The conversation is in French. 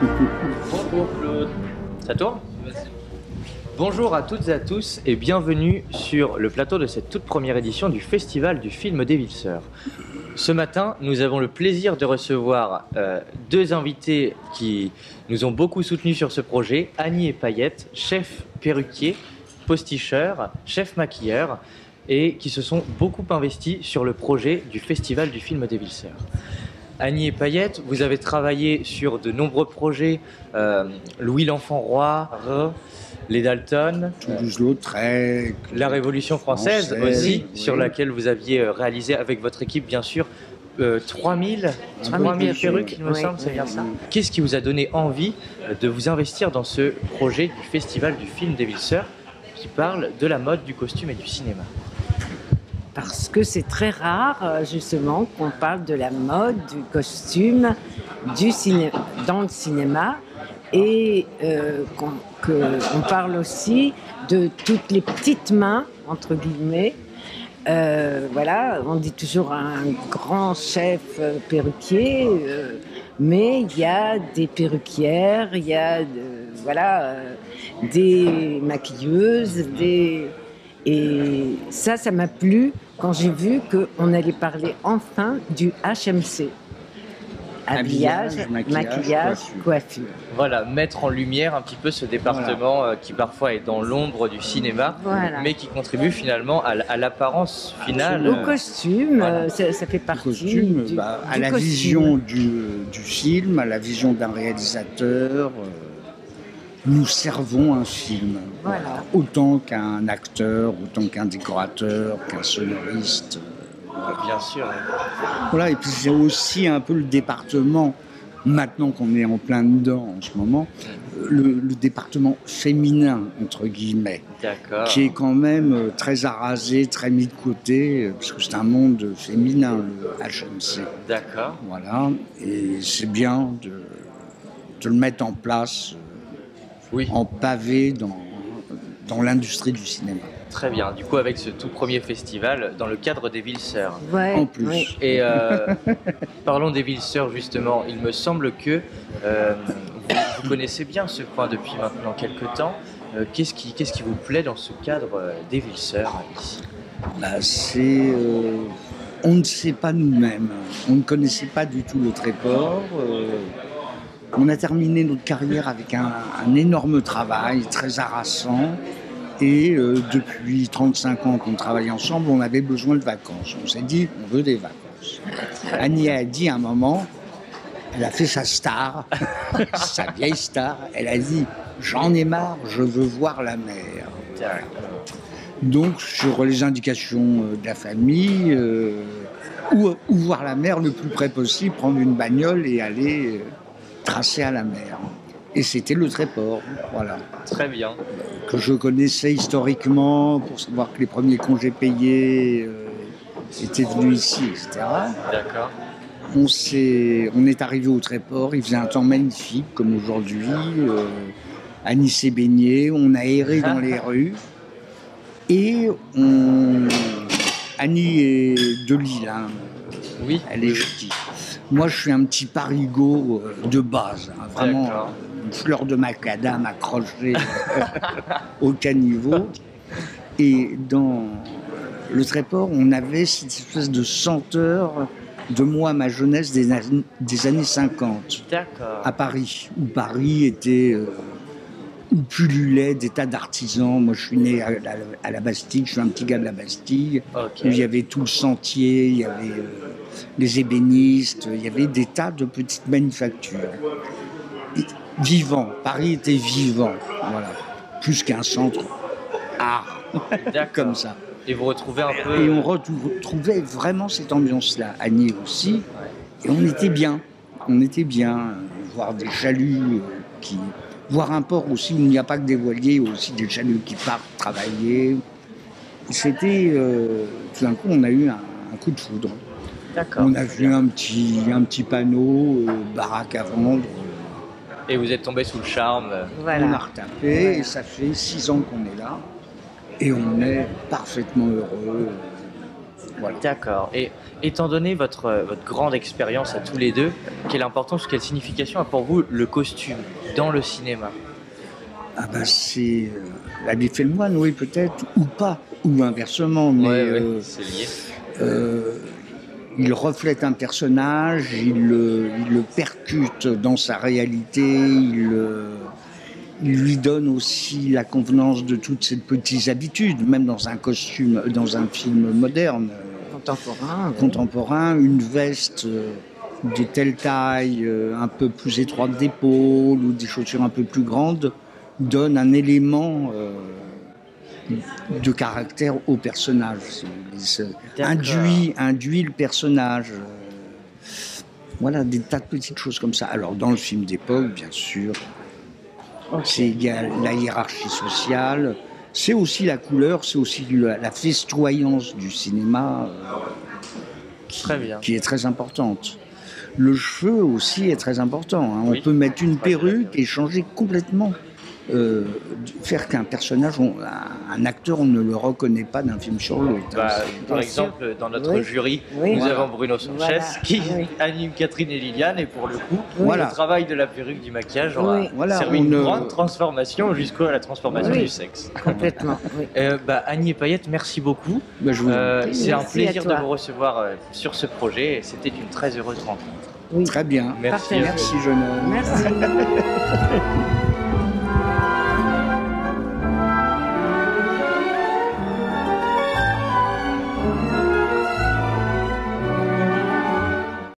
Bonjour Claude. Ça tourne? Bonjour à toutes et à tous et bienvenue sur le plateau de cette toute première édition du Festival du film des Villerseurs. Ce matin, nous avons le plaisir de recevoir deux invités qui nous ont beaucoup soutenus sur ce projet, Annie et Payette, chef perruquier, posticheur, chef maquilleur, et qui se sont beaucoup investis sur le projet du Festival du film des Villerseurs. Annie et Payette, vous avez travaillé sur de nombreux projets, Louis l'Enfant Roi, les Dalton, Toulouse-Lautrec, la Révolution française aussi, oui, sur laquelle vous aviez réalisé avec votre équipe, bien sûr, 3000 perruques, il me semble, c'est bien ça. Qu'est-ce qui vous a donné envie de vous investir dans ce projet du Festival du film des Villerseurs qui parle de la mode, du costume et du cinéma? Parce que c'est très rare, justement, qu'on parle de la mode, du costume, dans le cinéma, et qu'on parle aussi de toutes les petites mains, entre guillemets. Voilà, on dit toujours un grand chef perruquier, mais il y a des perruquières, il y a des maquilleuses, Et ça m'a plu quand j'ai vu qu'on allait parler enfin du HMC. Habillage, maquillage, coiffure. Voilà, mettre en lumière un petit peu ce département qui parfois est dans l'ombre du cinéma, mais qui contribue finalement à l'apparence finale. Au costume, ça fait partie à la vision du film, à la vision d'un réalisateur. Nous servons un film, autant qu'un acteur, autant qu'un décorateur, qu'un sonoriste. Bien sûr. Voilà, et puis c'est aussi un peu le département, maintenant qu'on est en plein dedans en ce moment, le département féminin, entre guillemets, qui est quand même très arasé, très mis de côté, parce que c'est un monde féminin, le HMC. D'accord. Voilà, et c'est bien de le mettre en place. En pavé dans l'industrie du cinéma. Très bien. Du coup, avec ce tout premier festival, dans le cadre des Villerseurs. En plus. Ouais. Et parlons des Villerseurs, justement. Il me semble que vous connaissez bien ce coin depuis maintenant quelques temps. Qu'est-ce qui vous plaît dans ce cadre des Villerseurs, ici? On ne sait pas nous-mêmes. On ne connaissait pas du tout le Tréport. On a terminé notre carrière avec un énorme travail, très harassant. Et depuis 35 ans qu'on travaille ensemble, on avait besoin de vacances. On s'est dit, on veut des vacances. Annie a dit à un moment, elle a fait sa star, sa vieille star, elle a dit, j'en ai marre, je veux voir la mer. Donc, sur les indications de la famille, ou voir la mer le plus près possible, prendre une bagnole et aller... tracé à la mer. Et c'était le Tréport, voilà. Très bien. Que je connaissais historiquement pour savoir que les premiers congés payés étaient venus ici, etc. D'accord. On est arrivé au Tréport, il faisait un temps magnifique comme aujourd'hui. Annie s'est baignée, on a erré dans les rues. Et Annie est de Lille, hein. Oui. Elle est gentille. Moi, je suis un petit parigot de base, hein, vraiment une fleur de macadam accrochée au caniveau. Et dans le Tréport, on avait cette espèce de senteur de moi, ma jeunesse des années 50, à Paris, où Paris était... où pullulaient des tas d'artisans. Moi, je suis né à la Bastille, je suis un petit gars de la Bastille. Où il y avait tout le sentier, il y avait les ébénistes, il y avait des tas de petites manufactures. Vivant, Paris était vivant, voilà. Plus qu'un centre art, comme ça. Et vous retrouvez un peu... Et on retrouvait vraiment cette ambiance-là, Annie aussi. Et on était bien, voir des chaluts voir un port aussi où il n'y a pas que des voiliers, aussi des chaluts qui partent travailler. C'était, tout d'un coup, on a eu un coup de foudre. On a vu un petit panneau, baraque à vendre. Et vous êtes tombé sous le charme. Voilà. On a retapé, et ça fait 6 ans qu'on est là. Et on est parfaitement heureux. Voilà. D'accord. Et étant donné votre grande expérience à tous les deux, quelle importance, quelle signification a pour vous le costume dans le cinéma? Ah ben c'est l'habit fait le moine, oui peut-être, ou pas, ou inversement, mais c'est lié. il reflète un personnage, il le percute dans sa réalité, il lui donne aussi la convenance de toutes ces petites habitudes, même dans un costume, dans un film moderne, contemporain, une veste de telle taille, un peu plus étroite d'épaule ou des chaussures un peu plus grandes, donne un élément de caractère au personnage. Induit le personnage. Voilà, des tas de petites choses comme ça. Alors, dans le film d'époque, bien sûr, il y a la hiérarchie sociale, c'est aussi la couleur, c'est aussi la festoyance du cinéma qui est très importante. Le cheveu aussi est très important. Hein. On peut mettre une perruque et changer complètement. Faire qu'un personnage, un acteur, on ne le reconnaît pas d'un film sur l'autre. Par exemple, dans notre jury, nous avons Bruno Sanchez qui anime Catherine et Liliane, et pour le coup, le travail de la perruque, du maquillage aura servi une grande transformation jusqu'à la transformation du sexe. Complètement. Annie et Payette, merci beaucoup. C'est un plaisir de vous recevoir sur ce projet, et c'était une très heureuse rencontre. Très bien. Merci. Merci jeune homme. Merci.